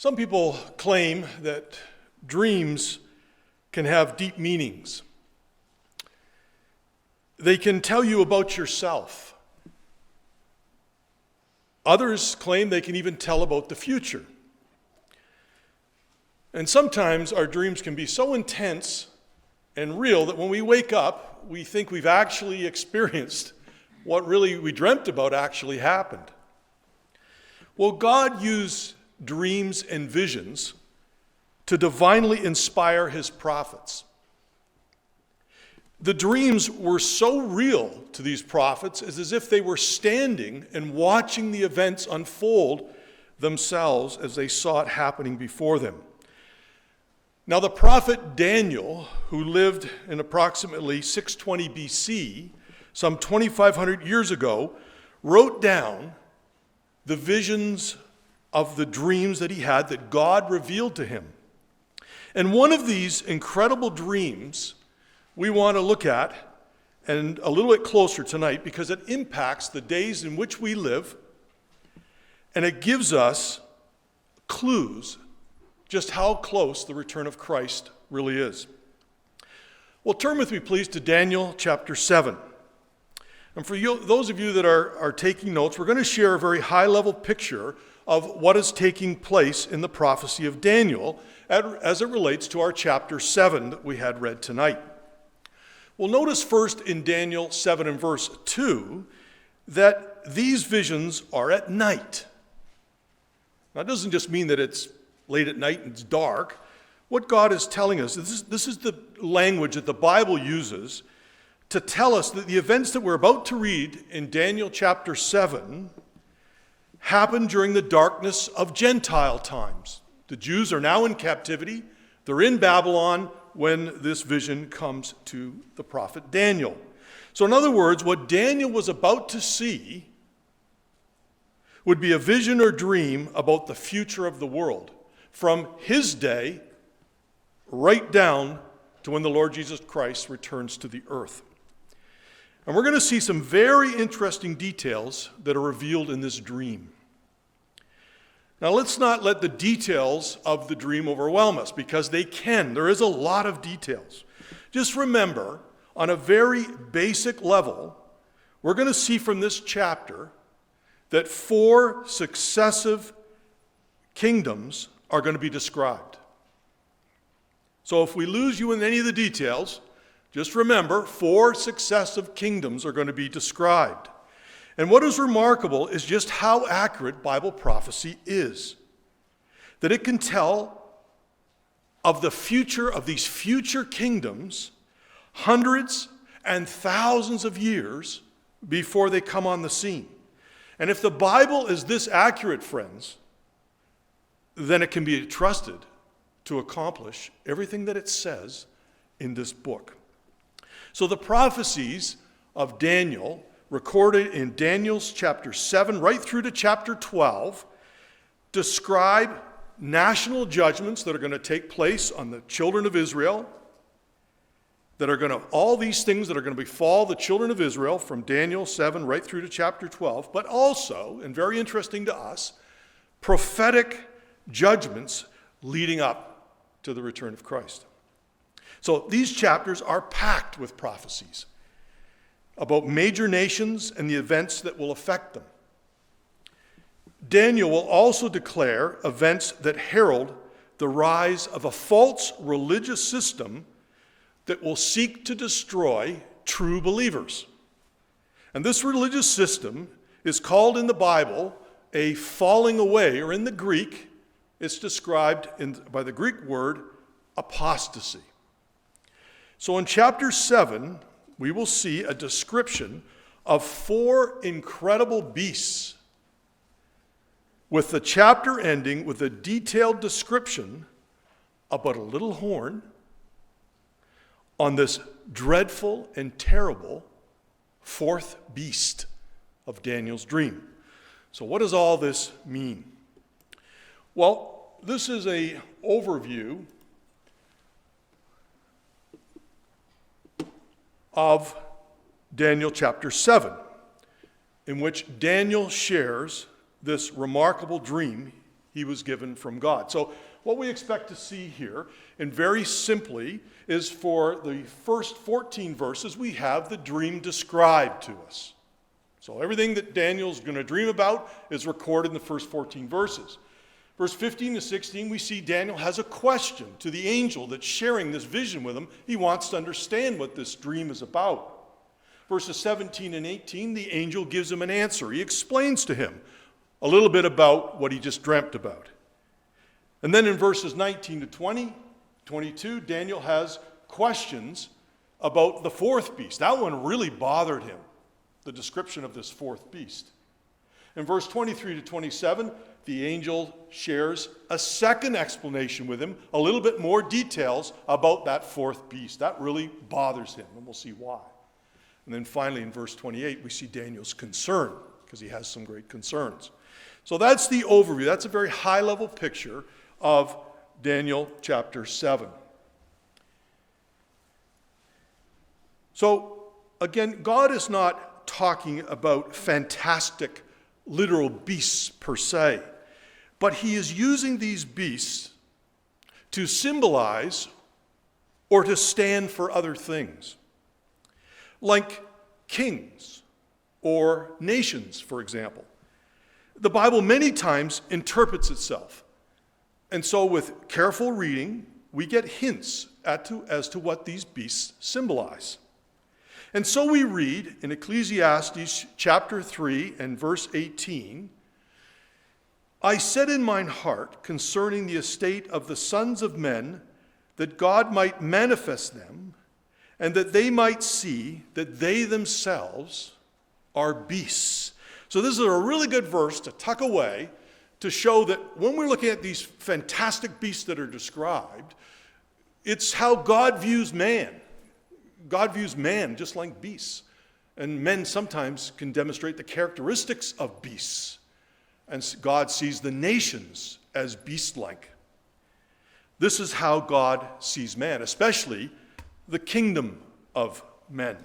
Some people claim that dreams can have deep meanings. They can tell you about yourself. Others claim they can even tell about the future. And sometimes our dreams can be so intense and real that when we wake up, we think we've actually experienced what really we dreamt about actually happened. Well, God used dreams and visions to divinely inspire his prophets. The dreams were so real to these prophets as if they were standing and watching the events unfold themselves as they saw it happening before them. Now, the prophet Daniel, who lived in approximately 620 BC, some 2,500 years ago, wrote down the visions of the dreams that he had that God revealed to him. And one of these incredible dreams we want to look at and a little bit closer tonight because it impacts the days in which we live, and it gives us clues just how close the return of Christ really is. Well, turn with me, please, to Daniel chapter 7. And for you, those of you that are taking notes, we're going to share a very high-level picture of what is taking place in the prophecy of Daniel as it relates to our chapter 7 that we had read tonight. Well, notice first in Daniel 7 and verse 2 that these visions are at night. Now, it doesn't just mean that it's late at night and it's dark. What God is telling us, this is the language that the Bible uses to tell us that the events that we're about to read in Daniel chapter 7 happened during the darkness of Gentile times. The Jews are now in captivity. They're in Babylon when this vision comes to the prophet Daniel. So in other words, what Daniel was about to see would be a vision or dream about the future of the world from his day right down to when the Lord Jesus Christ returns to the earth. And we're going to see some very interesting details that are revealed in this dream. Now, let's not let the details of the dream overwhelm us, because they can. There is a lot of details. Just remember, on a very basic level, we're going to see from this chapter that 4 successive kingdoms are going to be described. So if we lose you in any of the details, just remember 4 successive kingdoms are going to be described. And what is remarkable is just how accurate Bible prophecy is. That it can tell of the future of these future kingdoms hundreds and thousands of years before they come on the scene. And if the Bible is this accurate, friends, then it can be trusted to accomplish everything that it says in this book. So the prophecies of Daniel, recorded in Daniel's chapter 7 right through to chapter 12, describe national judgments that are going to take place on the children of Israel, all these things that are going to befall the children of Israel from Daniel 7 right through to chapter 12, but also, and very interesting to us, prophetic judgments leading up to the return of Christ. So these chapters are packed with prophecies about major nations and the events that will affect them. Daniel will also declare events that herald the rise of a false religious system that will seek to destroy true believers. And this religious system is called in the Bible a falling away, or in the Greek, it's described by the Greek word apostasy. So in chapter 7, we will see a description of 4 incredible beasts, with the chapter ending with a detailed description about a little horn on this dreadful and terrible 4th beast of Daniel's dream. So what does all this mean? Well, this is an overview of Daniel chapter 7, in which Daniel shares this remarkable dream He was given from God. So what we expect to see here, and very simply, is for the first 14 verses, we have the dream described to us. So everything that Daniel's going to dream about is recorded in the first 14 verses. Verse 15 to 16, we see Daniel has a question to the angel that's sharing this vision with him. He wants to understand what this dream is about. Verses 17 and 18, the angel gives him an answer. He explains to him a little bit about what he just dreamt about. And then in verses 19 to 22, Daniel has questions about the fourth beast. That one really bothered him, the description of this fourth beast. In verse 23 to 27, the angel shares a second explanation with him, a little bit more details about that fourth beast. That really bothers him, and we'll see why. And then finally in verse 28, we see Daniel's concern, because he has some great concerns. So that's the overview. That's a very high-level picture of Daniel chapter 7. So, again, God is not talking about fantastic literal beasts per se, but he is using these beasts to symbolize or to stand for other things, like kings or nations, for example. The Bible many times interprets itself. And so with careful reading, we get hints as to what these beasts symbolize. And so we read in Ecclesiastes chapter 3 and verse 18, I said in mine heart concerning the estate of the sons of men, that God might manifest them, and that they might see that they themselves are beasts. So this is a really good verse to tuck away to show that when we're looking at these fantastic beasts that are described, it's how God views man. God views man just like beasts. And men sometimes can demonstrate the characteristics of beasts. And God sees the nations as beast-like. This is how God sees man, especially the kingdom of men.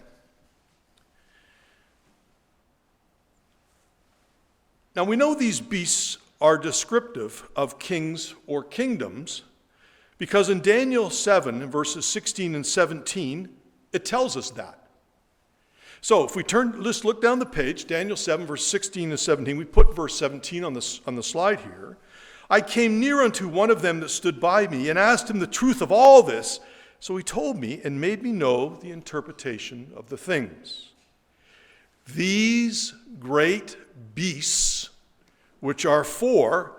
Now we know these beasts are descriptive of kings or kingdoms because in Daniel 7, in verses 16 and 17, it tells us that. So if we let's look down the page, Daniel 7, verse 16 and 17. We put verse 17 on the slide here. I came near unto one of them that stood by me and asked him the truth of all this. So he told me and made me know the interpretation of the things. These great beasts, which are four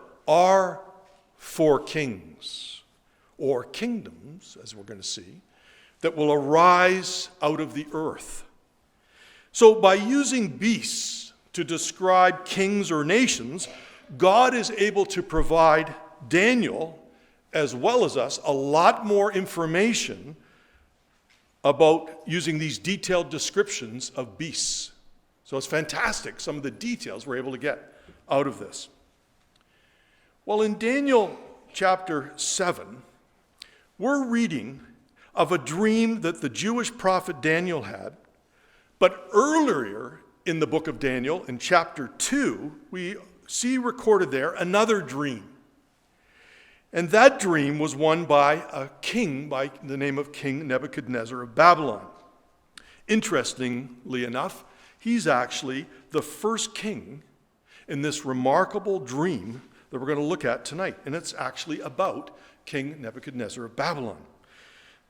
kings, or kingdoms, as we're going to see, that will arise out of the earth. So by using beasts to describe kings or nations, God is able to provide Daniel, as well as us, a lot more information about using these detailed descriptions of beasts. So it's fantastic, some of the details we're able to get out of this. Well, in Daniel chapter 7, we're reading of a dream that the Jewish prophet Daniel had, but earlier in the book of Daniel, in chapter 2, we see recorded there another dream. And that dream was won by a king by the name of King Nebuchadnezzar of Babylon. Interestingly enough, he's actually the first king in this remarkable dream that we're going to look at tonight. And it's actually about King Nebuchadnezzar of Babylon.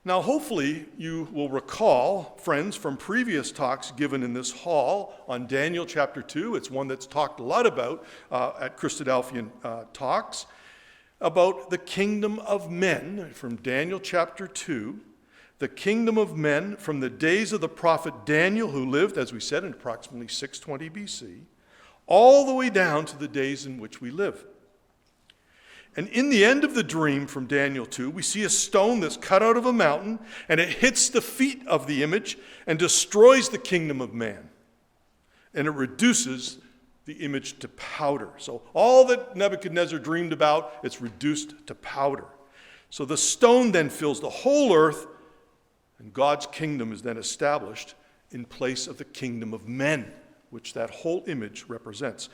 Now, hopefully you will recall, friends, from previous talks given in this hall on Daniel chapter 2. It's one that's talked a lot about at Christadelphian talks, about the kingdom of men from Daniel chapter 2, the kingdom of men from the days of the prophet Daniel, who lived, as we said, in approximately 620 BC, all the way down to the days in which we live. And in the end of the dream from Daniel 2, we see a stone that's cut out of a mountain, and it hits the feet of the image and destroys the kingdom of man. And it reduces the image to powder. So all that Nebuchadnezzar dreamed about, it's reduced to powder. So the stone then fills the whole earth, and God's kingdom is then established in place of the kingdom of men, which that whole image represents.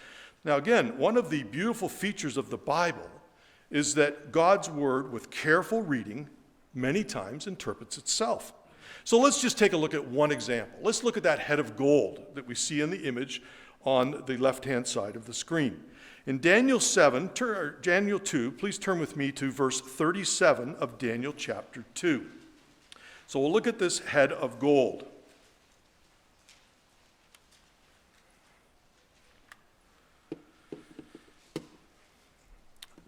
Now again, one of the beautiful features of the Bible is that God's word, with careful reading, many times interprets itself. So let's just take a look at one example. Let's look at that head of gold that we see in the image on the left-hand side of the screen. In Daniel 2, please turn with me to verse 37 of Daniel chapter 2. So we'll look at this head of gold.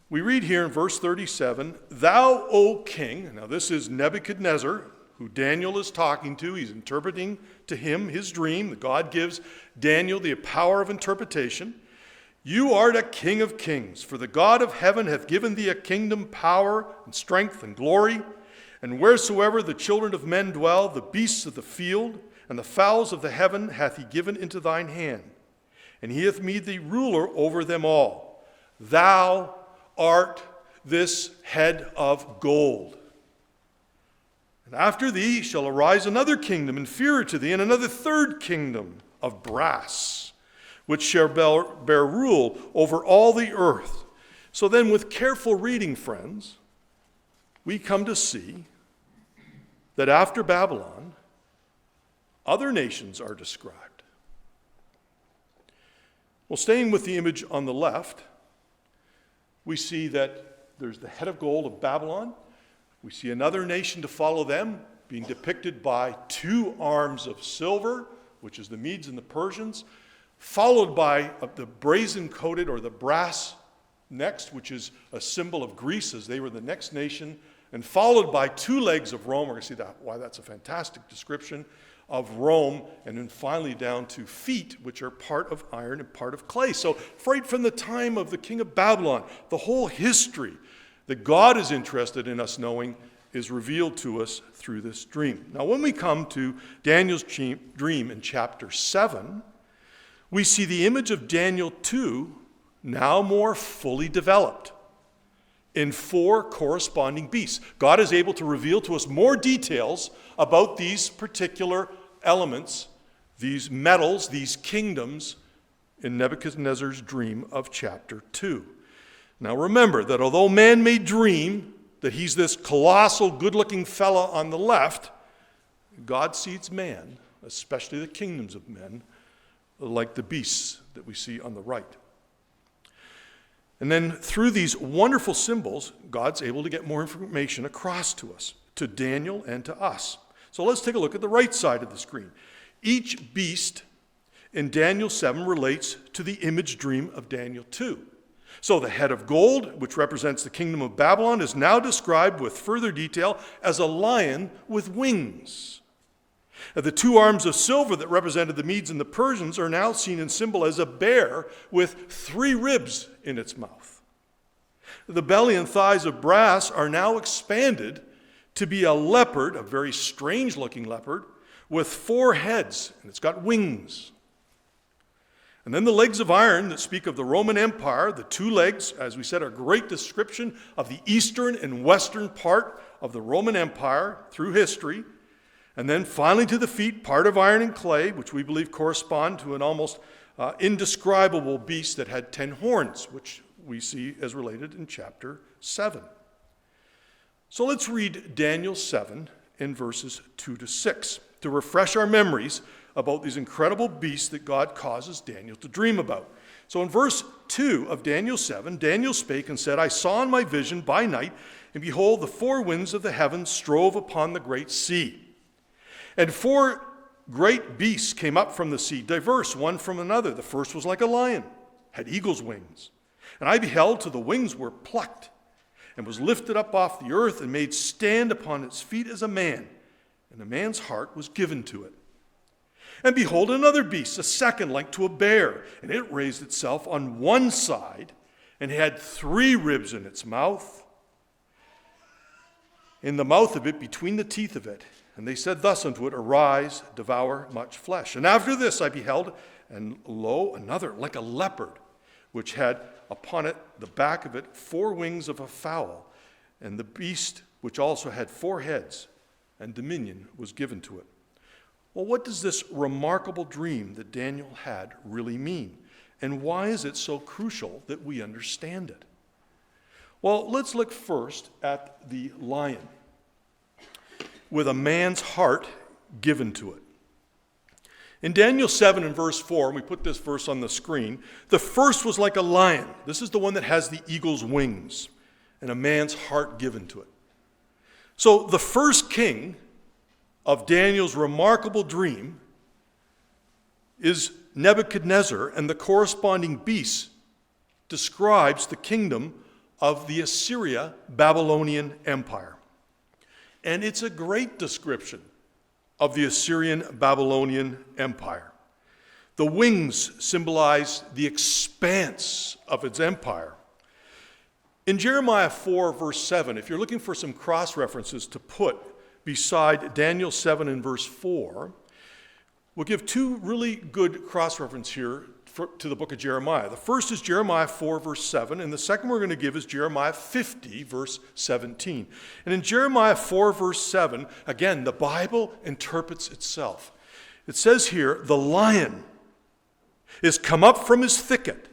We read here in verse 37, "Thou, O king," now this is Nebuchadnezzar, who Daniel is talking to. He's interpreting to him his dream. God gives Daniel the power of interpretation. "You art a king of kings, for the God of heaven hath given thee a kingdom, power, and strength, and glory. And wheresoever the children of men dwell, the beasts of the field, and the fowls of the heaven hath he given into thine hand. And he hath made thee ruler over them all. Thou art this head of gold. And after thee shall arise another kingdom inferior to thee, and another third kingdom of brass, which shall bear rule over all the earth." So then, with careful reading, friends, we come to see that after Babylon, other nations are described. Well, staying with the image on the left, we see that there's the head of gold of Babylon. We see another nation to follow them, being depicted by 2 arms of silver, which is the Medes and the Persians, followed by the brazen-coated or the brass next, which is a symbol of Greece, as they were the next nation, and followed by 2 legs of Rome. We're going to see why that's a fantastic description of Rome, and then finally down to feet, which are part of iron and part of clay. So right from the time of the king of Babylon, the whole history that God is interested in us knowing is revealed to us through this dream. Now, when we come to Daniel's dream in chapter 7, we see the image of Daniel 2 now more fully developed in 4 corresponding beasts. God is able to reveal to us more details about these particular elements, these metals, these kingdoms in Nebuchadnezzar's dream of chapter 2. Now remember that although man may dream that he's this colossal, good-looking fella on the left, God sees man, especially the kingdoms of men, like the beasts that we see on the right. And then through these wonderful symbols, God's able to get more information across to us, to Daniel and to us. So let's take a look at the right side of the screen. Each beast in Daniel 7 relates to the image dream of Daniel 2. So the head of gold, which represents the kingdom of Babylon, is now described with further detail as a lion with wings. The 2 arms of silver that represented the Medes and the Persians are now seen in symbol as a bear with 3 ribs in its mouth. The belly and thighs of brass are now expanded to be a leopard, a very strange-looking leopard, with 4 heads, and it's got wings. And then the legs of iron that speak of the Roman Empire, the 2 legs, as we said, are a great description of the eastern and western part of the Roman Empire through history. And then finally to the feet, part of iron and clay, which we believe correspond to an almost indescribable beast that had 10 horns, which we see as related in chapter 7. So let's read Daniel 7 in verses 2 to 6 to refresh our memories about these incredible beasts that God causes Daniel to dream about. So in verse 2 of Daniel 7, Daniel spake and said, "I saw in my vision by night, and behold, the 4 winds of the heavens strove upon the great sea. And 4 great beasts came up from the sea, diverse one from another. The first was like a lion, had eagle's wings. And I beheld till the wings were plucked, and was lifted up off the earth, and made stand upon its feet as a man. And a man's heart was given to it. And behold, another beast, a second, like to a bear, and it raised itself on one side, and had 3 ribs in its mouth, in the mouth of it, between the teeth of it. And they said thus unto it, Arise, devour much flesh. And after this I beheld, and lo, another, like a leopard, which had upon it the back of it 4 wings of a fowl. And the beast, which also had 4 heads, and dominion was given to it." Well, what does this remarkable dream that Daniel had really mean? And why is it so crucial that we understand it? Well, let's look first at the lion with a man's heart given to it. In Daniel 7 and verse 4, and we put this verse on the screen, the first was like a lion. This is the one that has the eagle's wings and a man's heart given to it. So the first king of Daniel's remarkable dream is Nebuchadnezzar, and the corresponding beast describes the kingdom of the Assyria-Babylonian Empire. And it's a great description of the Assyrian-Babylonian Empire. The wings symbolize the expanse of its empire. In Jeremiah 4, verse 7, if you're looking for some cross-references to put beside Daniel 7 and verse 4, we'll give two really good cross-references here to the book of Jeremiah. The first is Jeremiah 4, verse 7, and the second we're going to give is Jeremiah 50, verse 17. And in Jeremiah 4, verse 7, again, the Bible interprets itself. It says here, the lion is come up from his thicket,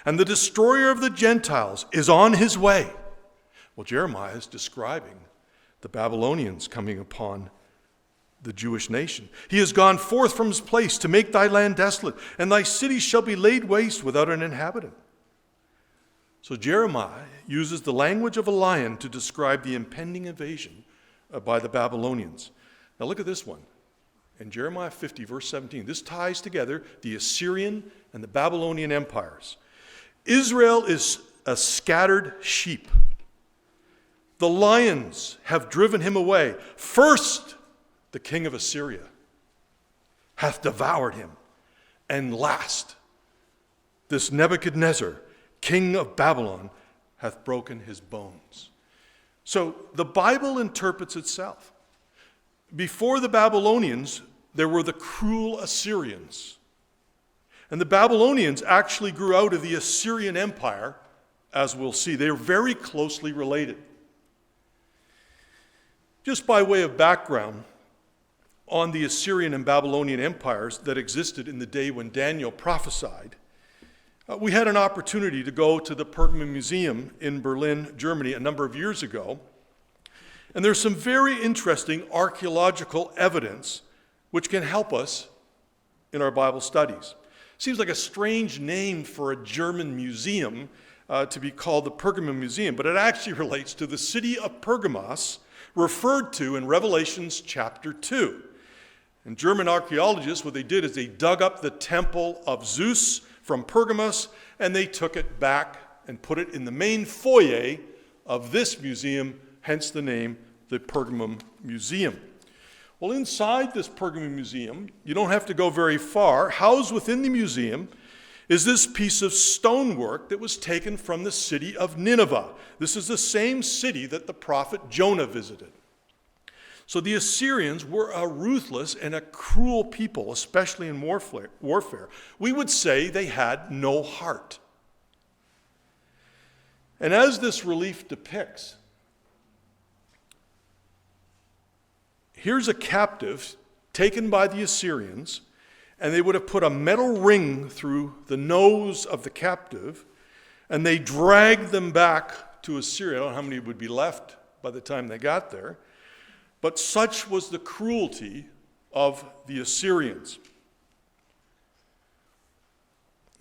and the destroyer of the Gentiles is on his way. Well, Jeremiah is describing the Babylonians coming upon the Jewish nation. He has gone forth from his place to make thy land desolate, and thy cities shall be laid waste without an inhabitant. So Jeremiah uses the language of a lion to describe the impending invasion by the Babylonians. Now look at this one. In Jeremiah 50, verse 17, this ties together the Assyrian and the Babylonian empires. Israel is a scattered sheep. The lions have driven him away. First, the king of Assyria hath devoured him. And last, this Nebuchadnezzar, king of Babylon, hath broken his bones. So the Bible interprets itself. Before the Babylonians, there were the cruel Assyrians. And the Babylonians actually grew out of the Assyrian Empire, as we'll see. They are very closely related. Just by way of background on the Assyrian and Babylonian empires that existed in the day when Daniel prophesied, we had an opportunity to go to the Pergamum Museum in Berlin, Germany, a number of years ago. And there's some very interesting archaeological evidence which can help us in our Bible studies. Seems like a strange name for a German museum to be called the Pergamum Museum, but it actually relates to the city of Pergamos, referred to in Revelations chapter 2. And German archaeologists, what they did is they dug up the temple of Zeus from Pergamos, and they took it back and put it in the main foyer of this museum, hence the name, the Pergamum Museum. Well, inside this Pergamum Museum, you don't have to go very far. Housed within the museum is this piece of stonework that was taken from the city of Nineveh. This is the same city that the prophet Jonah visited. So the Assyrians were a ruthless and a cruel people, especially in warfare. We would say they had no heart. And as this relief depicts, here's a captive taken by the Assyrians, and they would have put a metal ring through the nose of the captive, and they dragged them back to Assyria. I don't know how many would be left by the time they got there. But such was the cruelty of the Assyrians.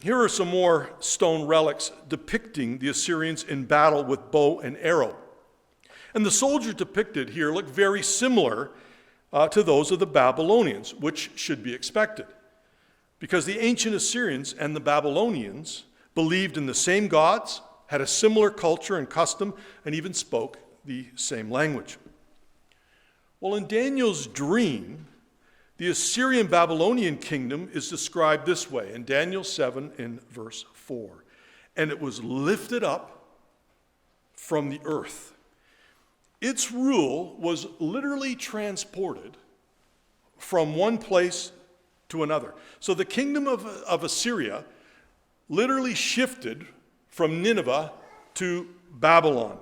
Here are some more stone relics depicting the Assyrians in battle with bow and arrow. And the soldiers depicted here look very similar to those of the Babylonians, which should be expected, because the ancient Assyrians and the Babylonians believed in the same gods, had a similar culture and custom, and even spoke the same language. Well, in Daniel's dream, the Assyrian-Babylonian kingdom is described this way in Daniel 7 in verse 4. And it was lifted up from the earth. Its rule was literally transported from one place to another. So the kingdom of Assyria literally shifted from Nineveh to Babylon,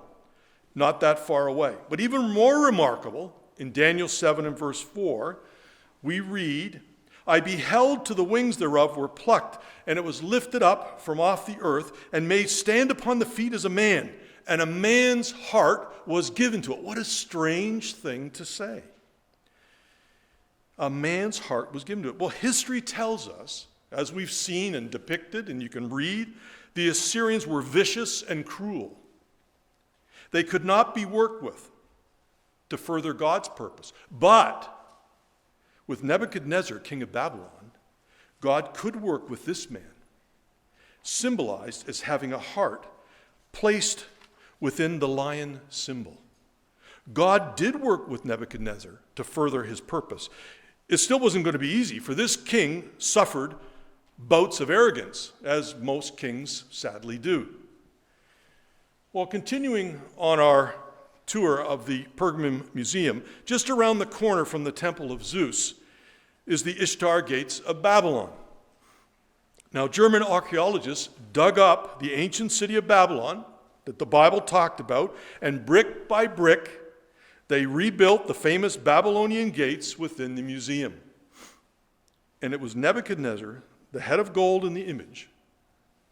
not that far away. But even more remarkable, in Daniel 7 and verse 4, we read, I beheld till the wings thereof were plucked, and it was lifted up from off the earth, and made stand upon the feet as a man, and a man's heart was given to it. What a strange thing to say. A man's heart was given to it. Well, history tells us, as we've seen and depicted, and you can read, the Assyrians were vicious and cruel. They could not be worked with to further God's purpose. But with Nebuchadnezzar, king of Babylon, God could work with this man, symbolized as having a heart placed within the lion symbol. God did work with Nebuchadnezzar to further his purpose. It still wasn't going to be easy, for this king suffered bouts of arrogance, as most kings sadly do. Well, continuing on our tour of the Pergamum Museum, just around the corner from the Temple of Zeus is the Ishtar Gates of Babylon. Now, German archaeologists dug up the ancient city of Babylon that the Bible talked about, and brick by brick, they rebuilt the famous Babylonian gates within the museum. And it was Nebuchadnezzar, the head of gold in the image,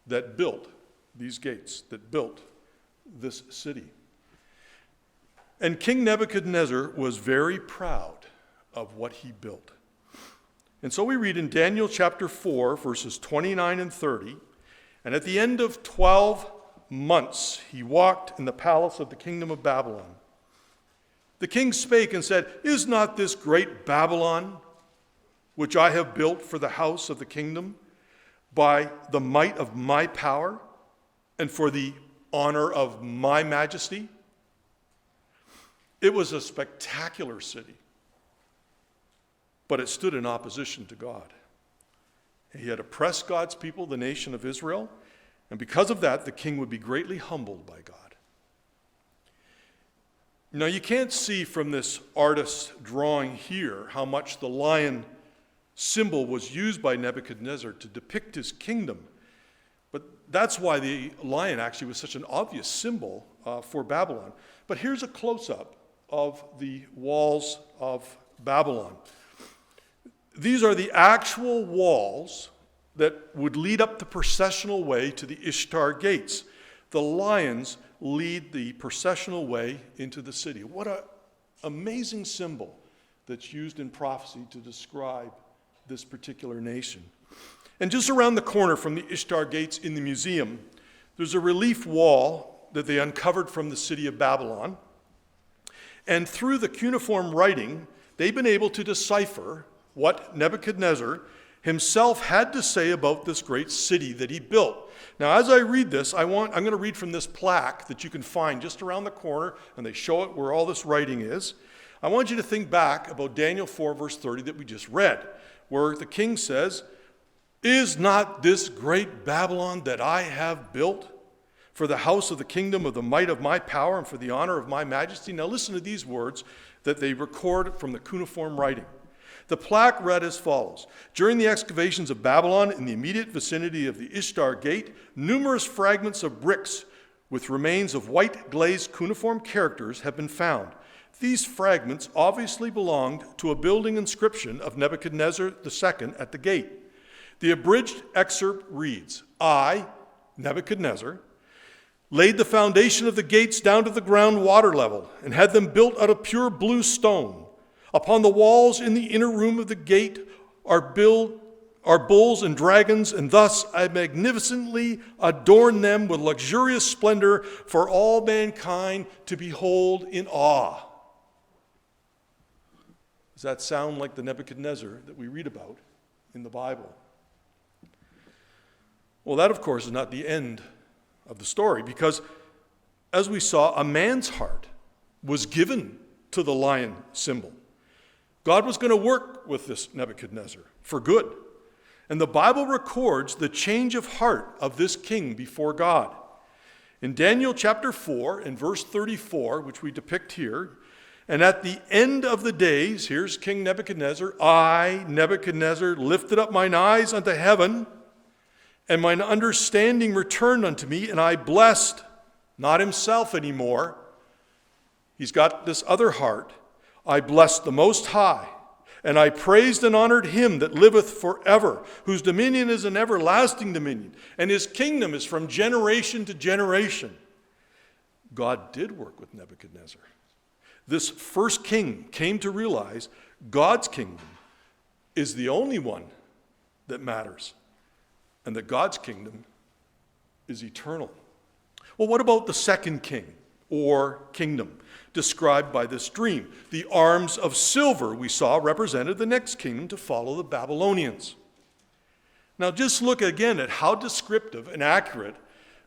that built these gates, that built this city. And King Nebuchadnezzar was very proud of what he built. And so we read in Daniel chapter 4, verses 29 and 30, and at the end of 12 months he walked in the palace of the kingdom of Babylon. The king spake and said, Is not this great Babylon, which I have built for the house of the kingdom, by the might of my power, and for the honor of my majesty? It was a spectacular city, but it stood in opposition to God. He had oppressed God's people, the nation of Israel, and because of that, the king would be greatly humbled by God. Now, you can't see from this artist's drawing here how much the lion symbol was used by Nebuchadnezzar to depict his kingdom, but that's why the lion actually was such an obvious symbol for Babylon. But here's a close-up of the walls of Babylon. These are the actual walls that would lead up the processional way to the Ishtar gates. The lions lead the processional way into the city. What an amazing symbol that's used in prophecy to describe this particular nation. And just around the corner from the Ishtar gates in the museum, there's a relief wall that they uncovered from the city of Babylon. And through the cuneiform writing, they've been able to decipher what Nebuchadnezzar himself had to say about this great city that he built. Now, as I read this, I'm going to read from this plaque that you can find just around the corner, and they show it where all this writing is. I want you to think back about Daniel 4, verse 30 that we just read, where the king says, Is not this great Babylon that I have built for the house of the kingdom of the might of my power and for the honor of my majesty? Now listen to these words that they record from the cuneiform writing. The plaque read as follows: During the excavations of Babylon in the immediate vicinity of the Ishtar Gate, numerous fragments of bricks with remains of white glazed cuneiform characters have been found. These fragments obviously belonged to a building inscription of Nebuchadnezzar II at the gate. The abridged excerpt reads, I, Nebuchadnezzar, laid the foundation of the gates down to the ground water level and had them built out of pure blue stone. Upon the walls in the inner room of the gate are bulls and dragons, and thus I magnificently adorn them with luxurious splendor for all mankind to behold in awe. Does that sound like the Nebuchadnezzar that we read about in the Bible? Well, that, of course, is not the end of the story, because as we saw, a man's heart was given to the lion symbol. God was going to work with this Nebuchadnezzar for good. And the Bible records the change of heart of this king before God. In Daniel chapter 4 and verse 34, which we depict here, and at the end of the days, here's King Nebuchadnezzar, I, Nebuchadnezzar, lifted up mine eyes unto heaven, and mine understanding returned unto me, and I blessed, not himself anymore. He's got this other heart. I blessed the Most High, and I praised and honored him that liveth forever, whose dominion is an everlasting dominion, and his kingdom is from generation to generation. God did work with Nebuchadnezzar. This first king came to realize God's kingdom is the only one that matters, and that God's kingdom is eternal. Well, what about the second king or kingdom described by this dream? The arms of silver we saw represented the next kingdom to follow the Babylonians. Now just look again at how descriptive and accurate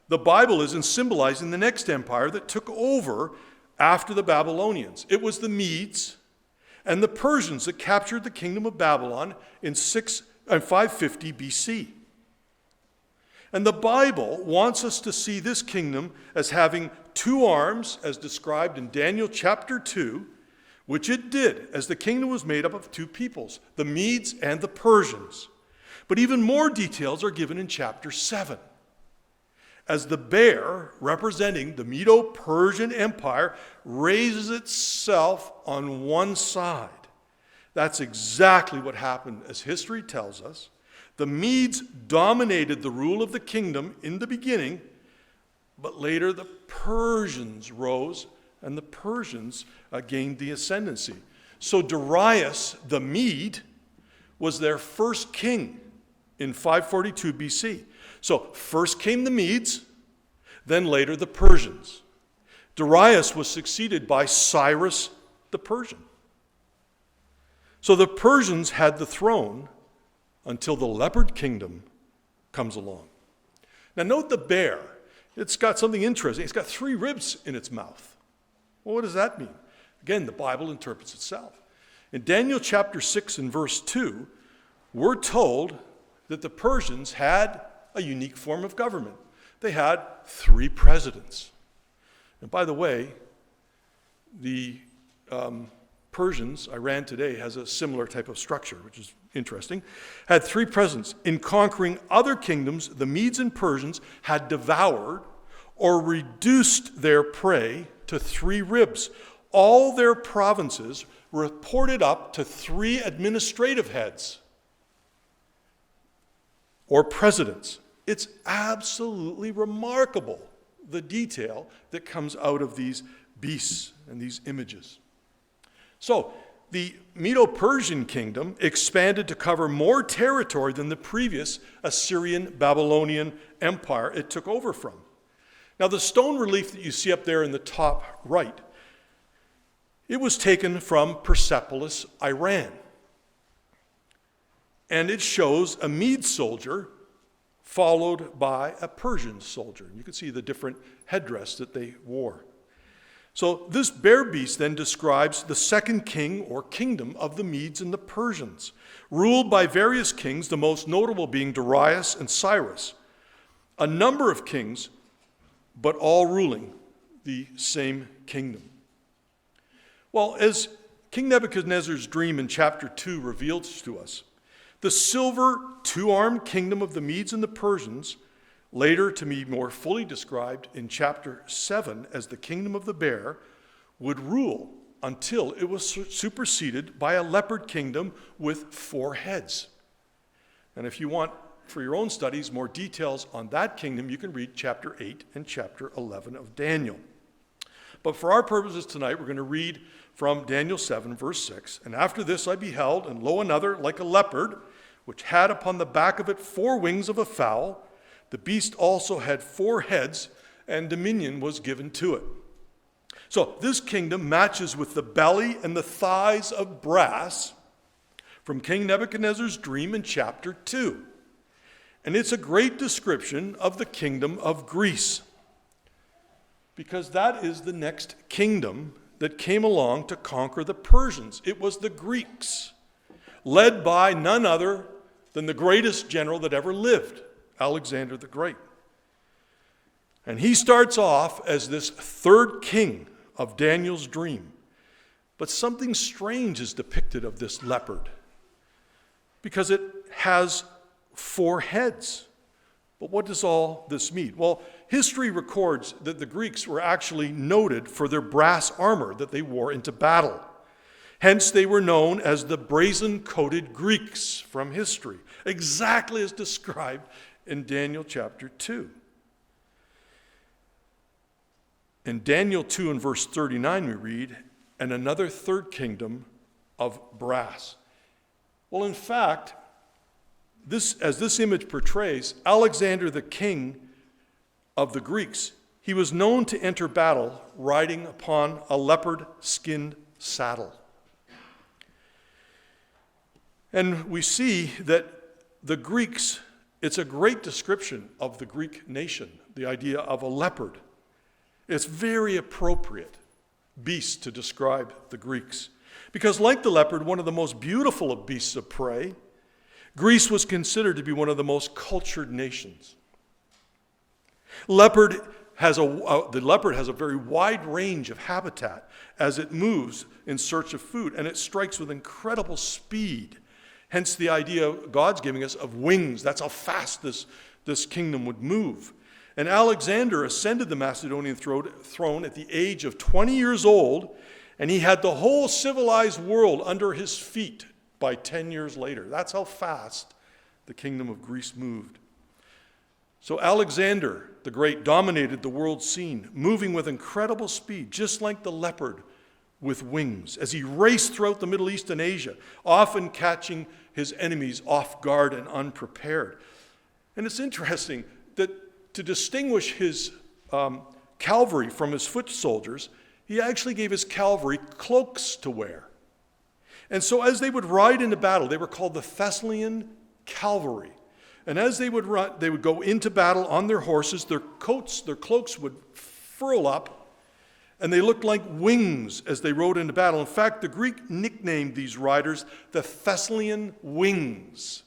the Bible is in symbolizing the next empire that took over after the Babylonians. It was the Medes and the Persians that captured the kingdom of Babylon in 550 BC. And the Bible wants us to see this kingdom as having two arms, as described in Daniel chapter 2, which it did, as the kingdom was made up of two peoples, the Medes and the Persians. But even more details are given in chapter 7. As the bear, representing the Medo-Persian Empire, raises itself on one side. That's exactly what happened, as history tells us. The Medes dominated the rule of the kingdom in the beginning, but later the Persians rose, and the Persians gained the ascendancy. So Darius the Mede was their first king in 542 BC. So first came the Medes, then later the Persians. Darius was succeeded by Cyrus the Persian. So the Persians had the throne until the leopard kingdom comes along. Now note the bear. It's got something interesting. It's got 3 ribs in its mouth. Well, what does that mean? Again, the Bible interprets itself. In Daniel chapter 6 and verse 2, we're told that the Persians had a unique form of government. They had 3 presidents. And by the way, the Persians, Iran today, has a similar type of structure, which is interesting, had 3 presidents. In conquering other kingdoms, the Medes and Persians had devoured or reduced their prey to 3 ribs. All their provinces reported up to 3 administrative heads or presidents. It's absolutely remarkable, the detail that comes out of these beasts and these images. So, the Medo-Persian kingdom expanded to cover more territory than the previous Assyrian-Babylonian empire it took over from. Now, the stone relief that you see up there in the top right, it was taken from Persepolis, Iran. And it shows a Mede soldier followed by a Persian soldier. You can see the different headdress that they wore. So this bear beast then describes the second king or kingdom of the Medes and the Persians, ruled by various kings, the most notable being Darius and Cyrus. A number of kings, but all ruling the same kingdom. Well, as King Nebuchadnezzar's dream in chapter 2 reveals to us, the silver 2-armed kingdom of the Medes and the Persians, later to be more fully described in chapter 7 as the kingdom of the bear, would rule until it was superseded by a leopard kingdom with 4 heads. And if you want, for your own studies, more details on that kingdom, you can read chapter 8 and chapter 11 of Daniel. But for our purposes tonight, we're going to read from Daniel 7, verse 6. And after this I beheld, and lo, another, like a leopard, which had upon the back of it 4 wings of a fowl. The beast also had 4 heads, and dominion was given to it. So this kingdom matches with the belly and the thighs of brass from King Nebuchadnezzar's dream in chapter 2. And it's a great description of the kingdom of Greece, because that is the next kingdom that came along to conquer the Persians. It was the Greeks, led by none other than the greatest general that ever lived, Alexander the Great. And he starts off as this 3rd king of Daniel's dream. But something strange is depicted of this leopard, because it has 4 heads. But what does all this mean? Well, history records that the Greeks were actually noted for their brass armor that they wore into battle. Hence, they were known as the brazen-coated Greeks from history, exactly as described in Daniel chapter 2. In Daniel 2 and verse 39 we read, and another third kingdom of brass. Well, in fact, as this image portrays, Alexander the king of the Greeks, he was known to enter battle riding upon a leopard skinned saddle. And we see that the Greeks, it's a great description of the Greek nation, the idea of a leopard. It's very appropriate beast to describe the Greeks. Because like the leopard, one of the most beautiful of beasts of prey, Greece was considered to be one of the most cultured nations. The leopard has a very wide range of habitat as it moves in search of food, and it strikes with incredible speed. Hence the idea God's giving us of wings. That's how fast this kingdom would move. And Alexander ascended the Macedonian throne at the age of 20 years old, and he had the whole civilized world under his feet by 10 years later. That's how fast the kingdom of Greece moved. So Alexander the Great dominated the world scene, moving with incredible speed, just like the leopard with wings, as he raced throughout the Middle East and Asia, often catching his enemies off guard and unprepared. And it's interesting that to distinguish his cavalry from his foot soldiers, he actually gave his cavalry cloaks to wear. And so as they would ride into battle, they were called the Thessalian cavalry. And as they would run, they would go into battle on their horses, their cloaks would furl up, and they looked like wings as they rode into battle. In fact, the Greek nicknamed these riders the Thessalian wings.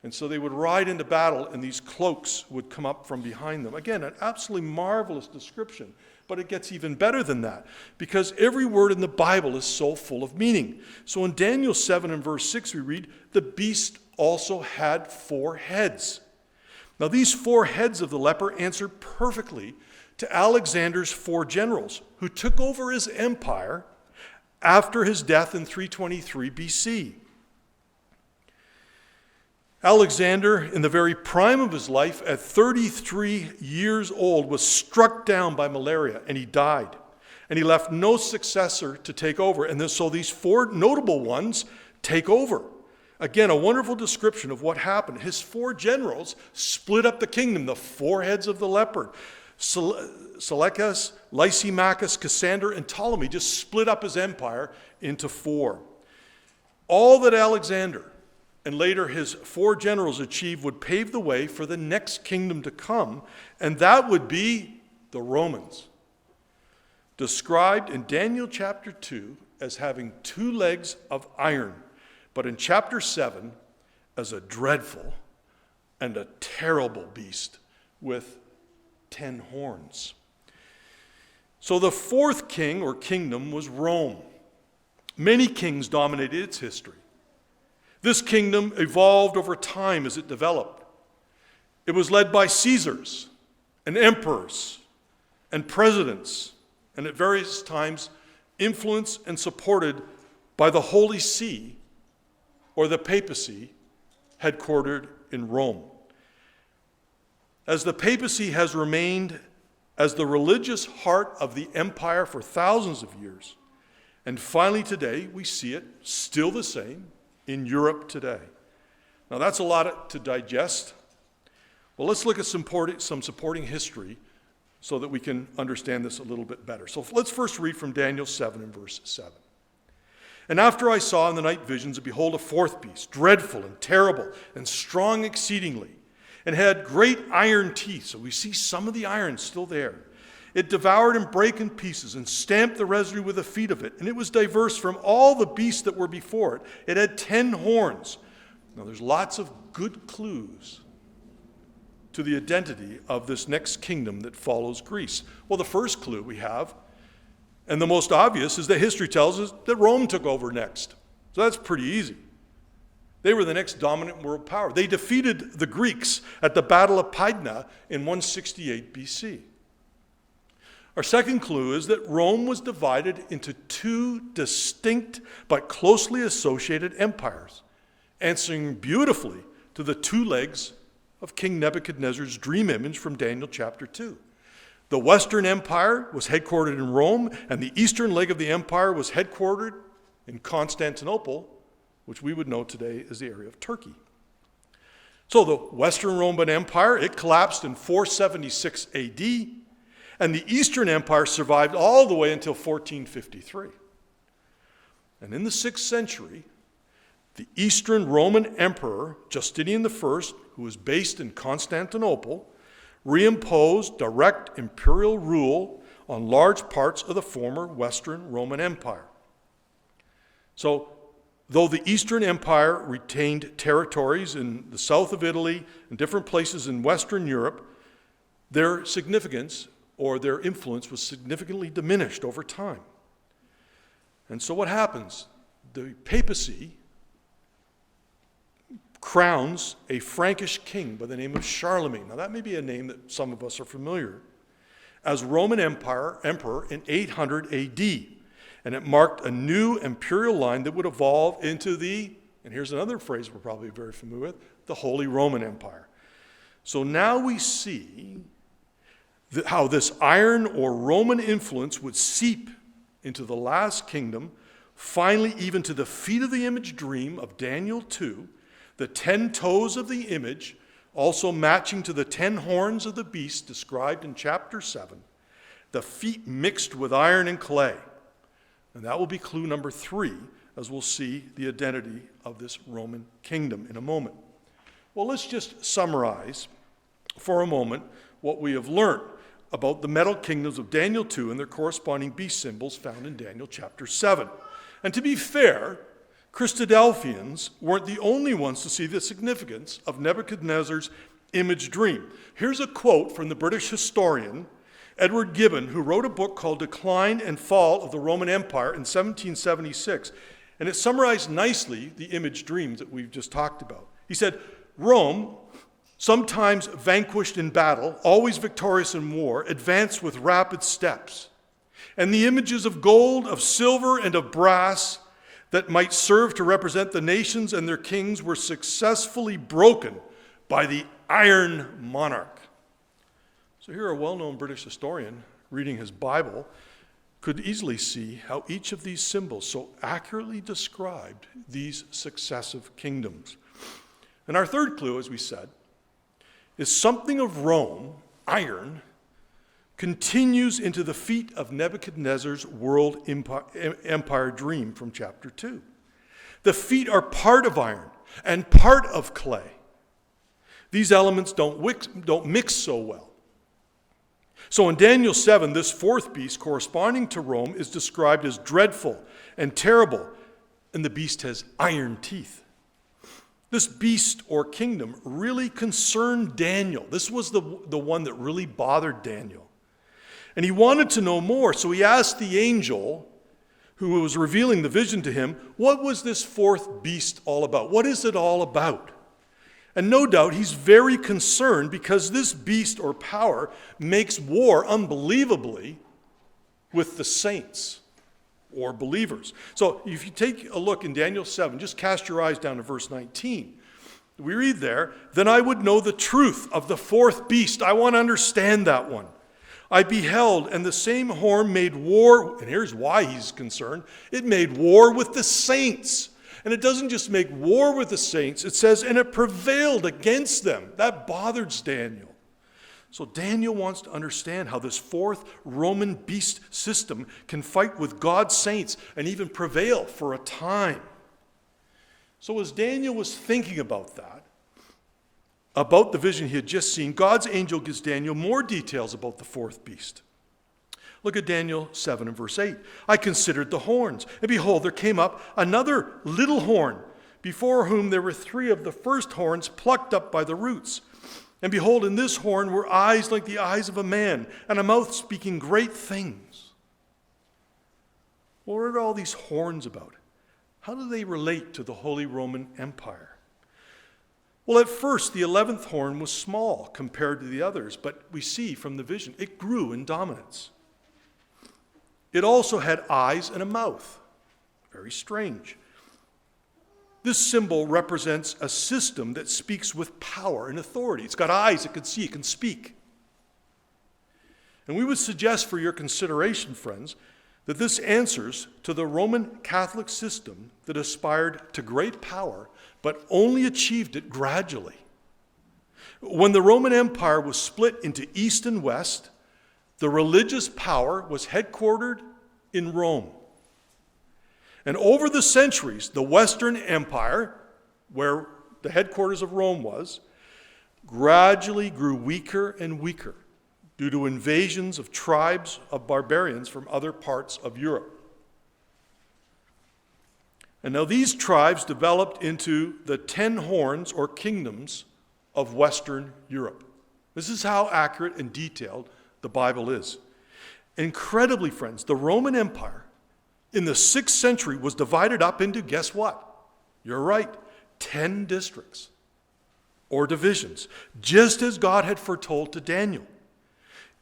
And so they would ride into battle, and these cloaks would come up from behind them. Again, an absolutely marvelous description, but it gets even better than that, because every word in the Bible is so full of meaning. So in Daniel 7 and verse 6, we read, the beast also had 4 heads. Now these 4 heads of the leopard answer perfectly to Alexander's 4 generals who took over his empire after his death in 323 BC. Alexander, in the very prime of his life, at 33 years old, was struck down by malaria, and he died. And he left no successor to take over. And so these 4 notable ones take over. Again, a wonderful description of what happened. His 4 generals split up the kingdom, the 4 heads of the leopard. Seleucus, Lysimachus, Cassander, and Ptolemy just split up his empire into 4. All that Alexander and later his 4 generals achieved would pave the way for the next kingdom to come, and that would be the Romans, described in Daniel chapter 2 as having 2 legs of iron, but in chapter 7 as a dreadful and a terrible beast with 10 horns. So the 4th king or kingdom was Rome. Many kings dominated its history. This kingdom evolved over time as it developed. It was led by Caesars and emperors and presidents, and at various times influenced and supported by the Holy See or the papacy headquartered in Rome. As the papacy has remained as the religious heart of the empire for thousands of years, and finally today we see it still the same in Europe today. Now that's a lot to digest. Well, let's look at some supporting history so that we can understand this a little bit better. So let's first read from Daniel 7 and verse 7. And after I saw in the night visions, and behold, a 4th beast, dreadful and terrible and strong exceedingly, and had great iron teeth. So we see some of the iron still there. It devoured and brake in pieces and stamped the residue with the feet of it. And it was diverse from all the beasts that were before it. It had 10 horns. Now there's lots of good clues to the identity of this next kingdom that follows Greece. Well, the first clue we have, and the most obvious, is that history tells us that Rome took over next. So that's pretty easy. They were the next dominant world power. They defeated the Greeks at the Battle of Pydna in 168 BC. Our second clue is that Rome was divided into 2 distinct but closely associated empires, answering beautifully to the 2 legs of King Nebuchadnezzar's dream image from Daniel chapter 2. The Western Empire was headquartered in Rome, and the eastern leg of the empire was headquartered in Constantinople, which we would know today as the area of Turkey. So the Western Roman Empire, it collapsed in 476 AD, and the Eastern Empire survived all the way until 1453. And in the 6th century, the Eastern Roman Emperor, Justinian I, who was based in Constantinople, reimposed direct imperial rule on large parts of the former Western Roman Empire. So, though the Eastern Empire retained territories in the south of Italy and different places in Western Europe, their significance or their influence was significantly diminished over time. And so what happens? The papacy crowns a Frankish king by the name of Charlemagne. Now that may be a name that some of us are familiar, as Roman emperor in 800 AD. And it marked a new imperial line that would evolve into the, and here's another phrase we're probably very familiar with, the Holy Roman Empire. So now we see how this iron or Roman influence would seep into the last kingdom, finally even to the feet of the image dream of Daniel 2, the 10 toes of the image, also matching to the 10 horns of the beast described in chapter 7, the feet mixed with iron and clay. And that will be clue number 3, as we'll see the identity of this Roman kingdom in a moment. Well, let's just summarize for a moment what we have learned about the metal kingdoms of Daniel 2 and their corresponding beast symbols found in Daniel chapter 7. And to be fair, Christadelphians weren't the only ones to see the significance of Nebuchadnezzar's image dream. Here's a quote from the British historian Edward Gibbon, who wrote a book called Decline and Fall of the Roman Empire in 1776. And it summarized nicely the image dreams that we've just talked about. He said, Rome, sometimes vanquished in battle, always victorious in war, advanced with rapid steps. And the images of gold, of silver, and of brass that might serve to represent the nations and their kings were successfully broken by the Iron Monarch. So here a well-known British historian reading his Bible could easily see how each of these symbols so accurately described these successive kingdoms. And our third clue, as we said, is something of Rome, iron, continues into the feet of Nebuchadnezzar's world empire dream from chapter 2. The feet are part of iron and part of clay. These elements don't mix so well. So in Daniel 7, this fourth beast corresponding to Rome is described as dreadful and terrible, and the beast has iron teeth. This beast or kingdom really concerned Daniel. This was the one that really bothered Daniel. And he wanted to know more, so he asked the angel who was revealing the vision to him, what was this fourth beast all about? What is it all about? And no doubt he's very concerned because this beast or power makes war unbelievably with the saints or believers. So if you take a look in Daniel 7, just cast your eyes down to verse 19. We read there, then I would know the truth of the fourth beast. I want to understand that one. I beheld, and the same horn made war, and here's why he's concerned, it made war with the saints. And it doesn't just make war with the saints, it says, and it prevailed against them. That bothers Daniel. So Daniel wants to understand how this fourth Roman beast system can fight with God's saints and even prevail for a time. So as Daniel was thinking about that, about the vision he had just seen, God's angel gives Daniel more details about the fourth beast. Look at Daniel 7 and verse 8. I considered the horns, and behold, there came up another little horn, before whom there were 3 of the first horns plucked up by the roots. And behold, in this horn were eyes like the eyes of a man, and a mouth speaking great things. What are all these horns about? How do they relate to the Holy Roman Empire? Well, at first, the 11th horn was small compared to the others, but we see from the vision, it grew in dominance. It also had eyes and a mouth. Very strange. This symbol represents a system that speaks with power and authority. It's got eyes, it can see, it can speak. And we would suggest for your consideration, friends, that this answers to the Roman Catholic system that aspired to great power, but only achieved it gradually. When the Roman Empire was split into East and West, the religious power was headquartered in Rome. And over the centuries, the Western Empire, where the headquarters of Rome was, gradually grew weaker and weaker due to invasions of tribes of barbarians from other parts of Europe. And now these tribes developed into the 10 horns or kingdoms of Western Europe. This is how accurate and detailed the Bible is. Incredibly, friends, the Roman Empire in the 6th century was divided up into, guess what? You're right, 10 districts or divisions, just as God had foretold to Daniel.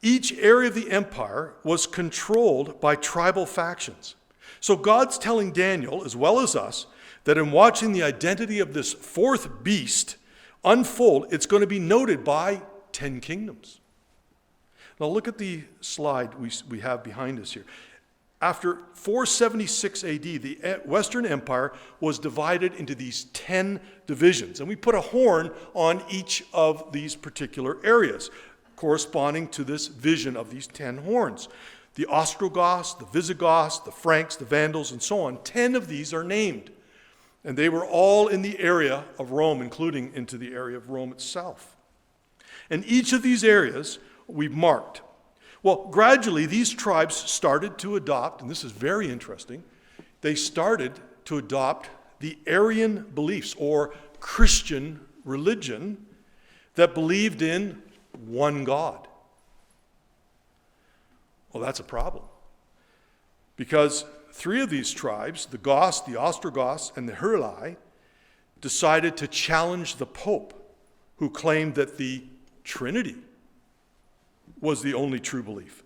Each area of the empire was controlled by tribal factions. So God's telling Daniel, as well as us, that in watching the identity of this fourth beast unfold, it's going to be noted by 10 kingdoms. Now look at the slide we have behind us here. After 476 AD, the Western Empire was divided into these 10 divisions. And we put a horn on each of these particular areas, corresponding to this vision of these 10 horns. The Ostrogoths, the Visigoths, the Franks, the Vandals, and so on. 10 of these are named. And they were all in the area of Rome, including into the area of Rome itself. And each of these areas we've marked. Well, gradually these tribes started to adopt, and this is very interesting, they started to adopt the Arian beliefs or Christian religion that believed in one God. Well, that's a problem. Because 3 of these tribes, the Goths, the Ostrogoths, and the Heruli, decided to challenge the Pope, who claimed that the Trinity was the only true belief.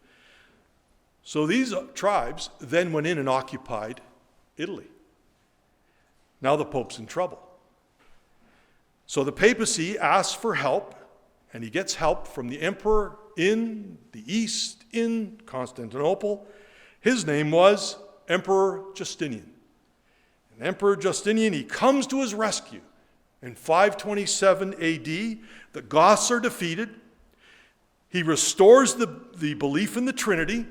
So these tribes then went in and occupied Italy. Now the Pope's in trouble. So the papacy asks for help, and he gets help from the emperor in the east, in Constantinople. His name was Emperor Justinian. And Emperor Justinian, he comes to his rescue. In 527 AD, the Goths are defeated. He restores the belief in the Trinity.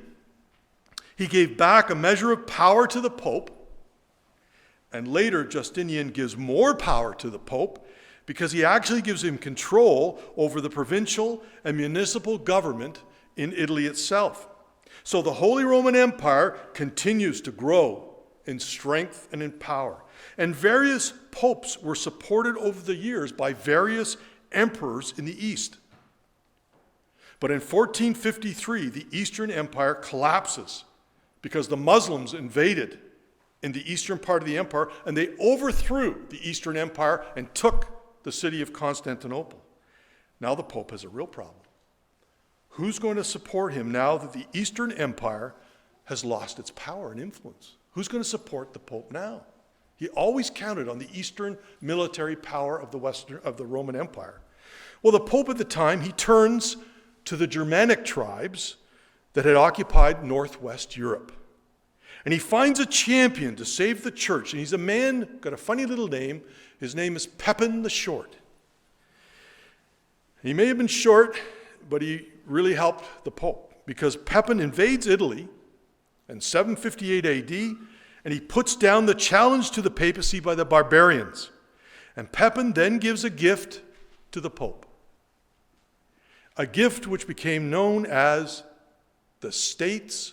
He gave back a measure of power to the Pope. And later, Justinian gives more power to the Pope because he actually gives him control over the provincial and municipal government in Italy itself. So the Holy Roman Empire continues to grow in strength and in power. And various popes were supported over the years by various emperors in the East. But in 1453, the Eastern Empire collapses because the Muslims invaded in the eastern part of the empire, and they overthrew the Eastern Empire and took the city of Constantinople. Now the Pope has a real problem. Who's going to support him now that the Eastern Empire has lost its power and influence? Who's going to support the Pope now? He always counted on the Eastern military power of the Roman Empire. Well, the Pope at the time, he turns to the Germanic tribes that had occupied northwest Europe. And he finds a champion to save the church. And he's a man, got a funny little name. His name is Pepin the Short. He may have been short, but he really helped the Pope, because Pepin invades Italy in 758 AD, and he puts down the challenge to the papacy by the barbarians. And Pepin then gives a gift to the Pope. A gift which became known as the States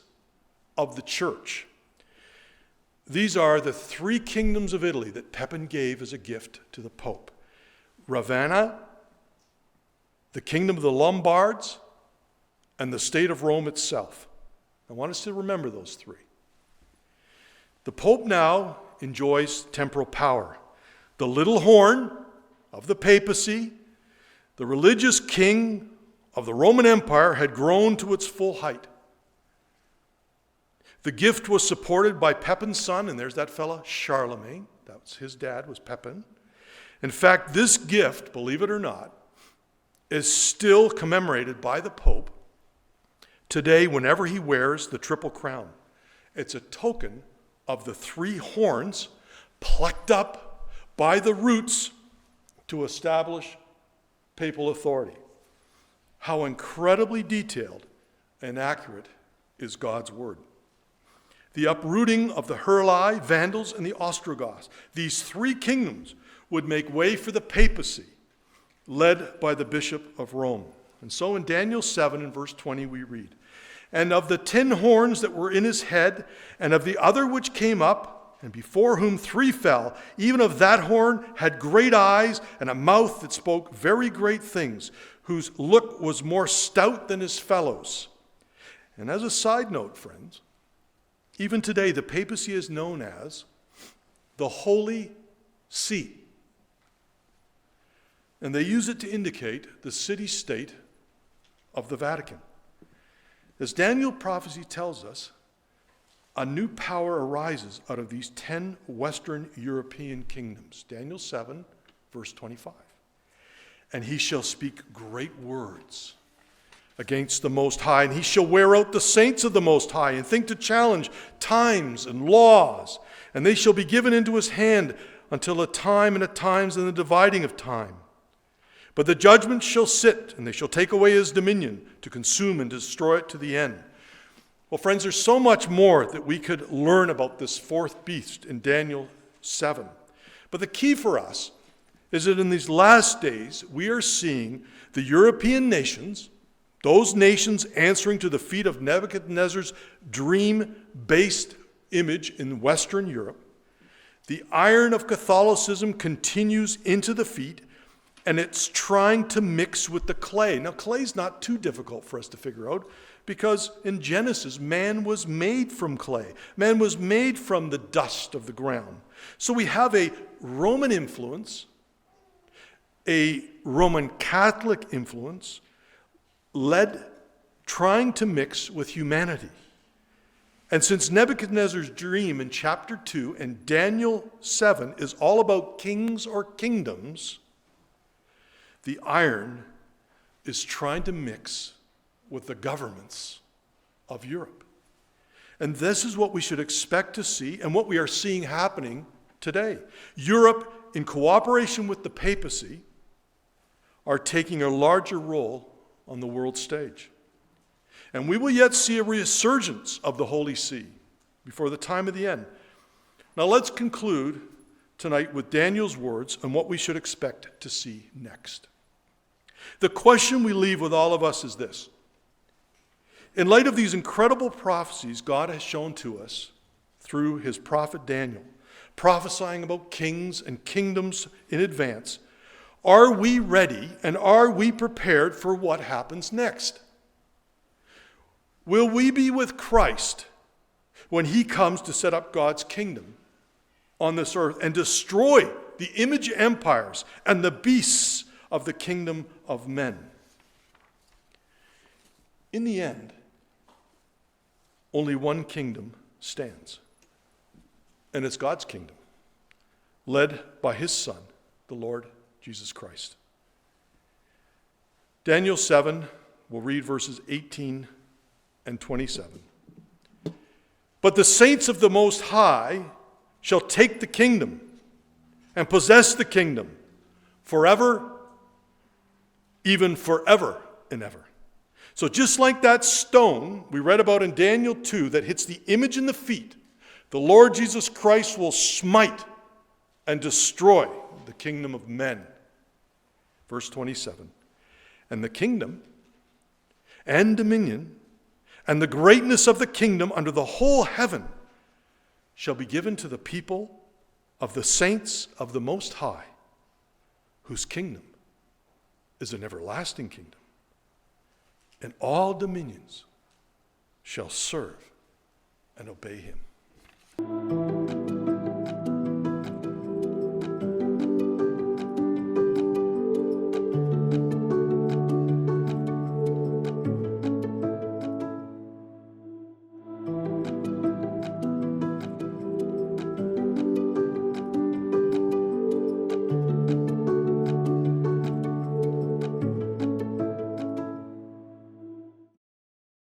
of the Church. These are the 3 kingdoms of Italy that Pepin gave as a gift to the Pope. Ravenna, the kingdom of the Lombards, and the state of Rome itself. I want us to remember those 3. The Pope now enjoys temporal power. The little horn of the papacy, the religious king of the Roman Empire, had grown to its full height. The gift was supported by Pepin's son, and there's that fella, Charlemagne. That was his dad, was Pepin. In fact, this gift, believe it or not, is still commemorated by the Pope today whenever he wears the triple crown. It's a token of the 3 horns plucked up by the roots to establish papal authority. How incredibly detailed and accurate is God's word. The uprooting of the Heruli, Vandals, and the Ostrogoths. These 3 kingdoms would make way for the papacy, led by the Bishop of Rome. And so in Daniel 7 and verse 20 we read, "And of the 10 horns that were in his head, and of the other which came up, and before whom 3 fell, even of that horn had great eyes, and a mouth that spoke very great things, whose look was more stout than his fellows." And as a side note, friends, even today the papacy is known as the Holy See. And they use it to indicate the city-state of the Vatican. As Daniel prophecy tells us, a new power arises out of these 10 Western European kingdoms. Daniel 7, verse 25. "And he shall speak great words against the Most High, and he shall wear out the saints of the Most High, and think to challenge times and laws, and they shall be given into his hand until a time and a times and the dividing of time. But the judgment shall sit, and they shall take away his dominion to consume and destroy it to the end." Well, friends, there's so much more that we could learn about this 4th beast in Daniel 7. But the key for us is that in these last days, we are seeing the European nations, those nations answering to the feet of Nebuchadnezzar's dream-based image in Western Europe. The iron of Catholicism continues into the feet, and it's trying to mix with the clay. Now, clay's not too difficult for us to figure out, because in Genesis, man was made from clay. Man was made from the dust of the ground. So we have a Roman influence, a Roman Catholic influence, trying to mix with humanity. And since Nebuchadnezzar's dream in chapter 2 and Daniel 7 is all about kings or kingdoms, the iron is trying to mix with the governments of Europe. And this is what we should expect to see and what we are seeing happening today. Europe, in cooperation with the papacy, are taking a larger role on the world stage. And we will yet see a resurgence of the Holy See before the time of the end. Now let's conclude tonight with Daniel's words and what we should expect to see next. The question we leave with all of us is this. In light of these incredible prophecies God has shown to us through his prophet Daniel, prophesying about kings and kingdoms in advance, are we ready and are we prepared for what happens next? Will we be with Christ when he comes to set up God's kingdom on this earth and destroy the image empires and the beasts of the kingdom of men? In the end, only one kingdom stands, and it's God's kingdom, led by his Son, the Lord Jesus Christ. Daniel 7, we'll read verses 18 and 27. "But the saints of the Most High shall take the kingdom and possess the kingdom forever, even forever and ever." So just like that stone we read about in Daniel 2 that hits the image in the feet, the Lord Jesus Christ will smite and destroy the kingdom of men. Verse 27, "And the kingdom and dominion and the greatness of the kingdom under the whole heaven shall be given to the people of the saints of the Most High, whose kingdom is an everlasting kingdom, and all dominions shall serve and obey him."